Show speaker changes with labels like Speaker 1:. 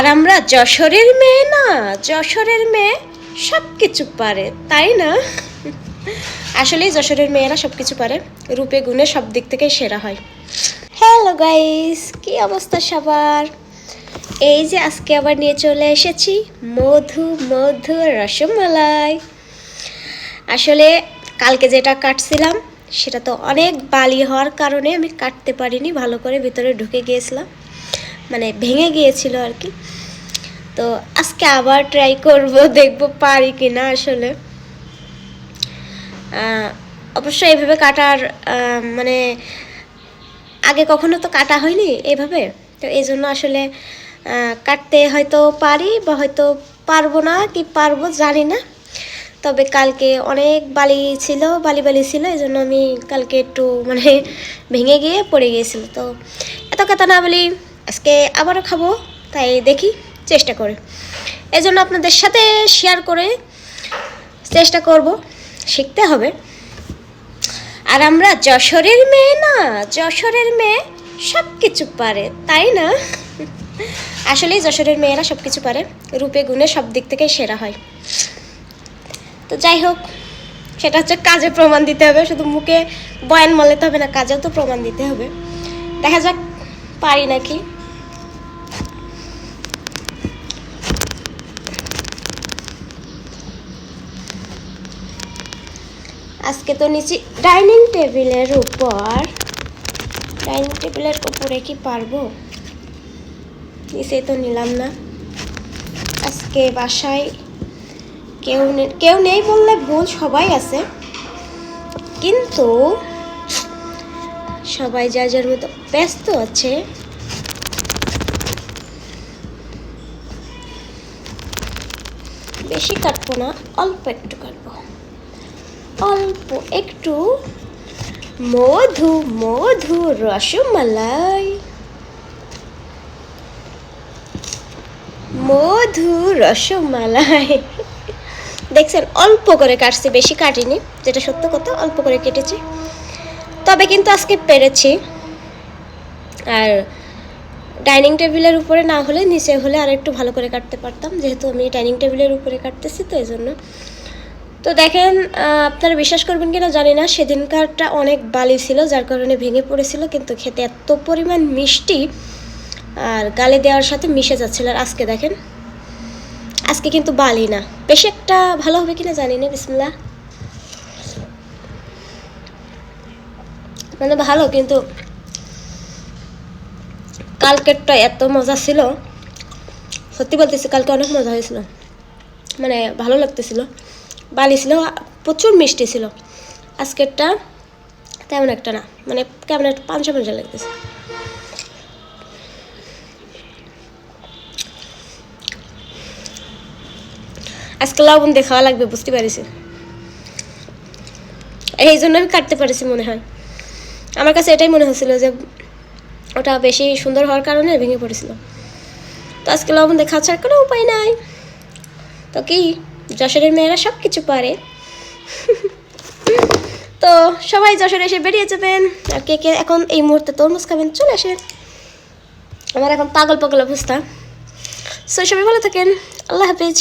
Speaker 1: আর আমরা যশোরের মেয়ে না, যশোরের মেয়ে সব কিছু পারে, তাই না? আসলেই যশোরের মেয়েরা সব কিছু পারে, রূপে গুণে সব দিক থেকে সেরা হয়। হ্যালো গাইস, কি অবস্থা সবার? এই যে আজকে আবার নিয়ে চলে এসেছি মধু মধু রসমালাই। আসলে কালকে যেটা কাটছিলাম সেটা তো অনেক বালি হওয়ার কারণে আমি কাটতে পারিনি, ভালো করে ভিতরে ঢুকে গিয়েছিলাম, মানে ভেঙে গিয়েছিল আর কি। তো আজকে আবার ট্রাই করব, দেখব পারি কি না। আসলে অবশ্যই এইভাবে কাটার মানে আগে কখনো তো কাটা হয়নি এইভাবে, তো এই জন্য আসলে কাটতে হয়তো পারি বা হয়তো পারবো না, কি পারবো জানি না। তবে কালকে অনেক বালি ছিল, বালি ছিল, এই জন্য আমি কালকে একটু মানে ভেঙে গিয়ে পড়ে গিয়েছিল। তো এত কথা না বলি, আজকে আবারও খাবো, তাই দেখি চেষ্টা করে, এই জন্য আপনাদের সাথে শেয়ার করে চেষ্টা করব, শিখতে হবে। আর আমরা যশোরের মেয়ে না, যশোরের মেয়ে সব কিছু পারে, তাই না? আসলেই যশোরের মেয়েরা সব কিছু পারে, রূপে গুণে সব দিক থেকে সেরা হয়। তো যাই হোক, সেটা হচ্ছে কাজে প্রমাণ দিতে হবে, শুধু মুখে বয়ান মারলে হবে না, কাজেও তো প্রমাণ দিতে হবে। দেখা যাক পারি নাকি। আজকে তো নিচে ডাইনিং টেবিলের উপরে কি পারবো? নিচে তো নিলাম না। আজকে বাসায় কেউ নেই বললে ভুল, সবাই আছে, কিন্তু সবাই যার যার মতো ব্যস্ত আছে। বেশি কাটবো না, অল্প একটু কাটবো, অল্প একটু। মধু মধু রসমালাই, মধু রসমালাই। দেখছেন, অল্প করে কাটছি, বেশি কাটিনি, যেটা সত্য কথা, অল্প করে কেটেছি। তবে কিন্তু আজকে পেরেছি। আর ডাইনিং টেবিলের উপরে না হলে নিচে হলে আর একটু ভালো করে কাটতে পারতাম, যেহেতু আমি ডাইনিং টেবিলের উপরে কাটতেছি, তো এই জন্য। তো দেখেন, আপনারা বিশ্বাস করবেন কিনা জানি না, সেদিনকারটা অনেক বালি ছিল, যার কারণে ভেঙে পড়েছিল, কিন্তু খেতে এত পরিমাণ মিষ্টি আর গালে দেওয়ার সাথে মিশে যাচ্ছিল। আর আজকে দেখেন, আজকে কিন্তু বালি না, বেশি একটা ভালো হবে কিনা জানি না। বিসমিল্লাহ। মানে ভালো, কিন্তু কালকেরটা এত মজা ছিল, সত্যি বলতেছি, কালকে অনেক মজা হয়েছিল, মানে ভালো লাগতেছিল। বালি ছিল, প্রচুর মিষ্টি ছিল। আজকেরটা তেমন একটা না, মানে কেমন একটা পাঞ্চা পাঞ্চা লাগতেছে। আজকে লবণ দিয়ে খাওয়া লাগবে, বুঝতে পারিছি, এই জন্য আমি কাটতে পারিছি মনে হয়। আমার কাছে এটাই মনে হচ্ছিল যে ওটা বেশি সুন্দর হওয়ার কারণে ভেঙে পড়েছিল। তো আজকে লবণ দিয়ে খাওয়া ছাড়া কোনো উপায় নাই। তো কি, যশোরের মেয়েরা সব কিছু পারে। তো সবাই যশোরে এসে বেরিয়ে যাবেন। আর কে কে এখন এই মুহূর্তে তরমুজ খাবেন, চলে আসেন। আমার এখন পাগল পাগল অবস্থা। সো সবাই ভালো থাকেন, আল্লাহ হাফেজ।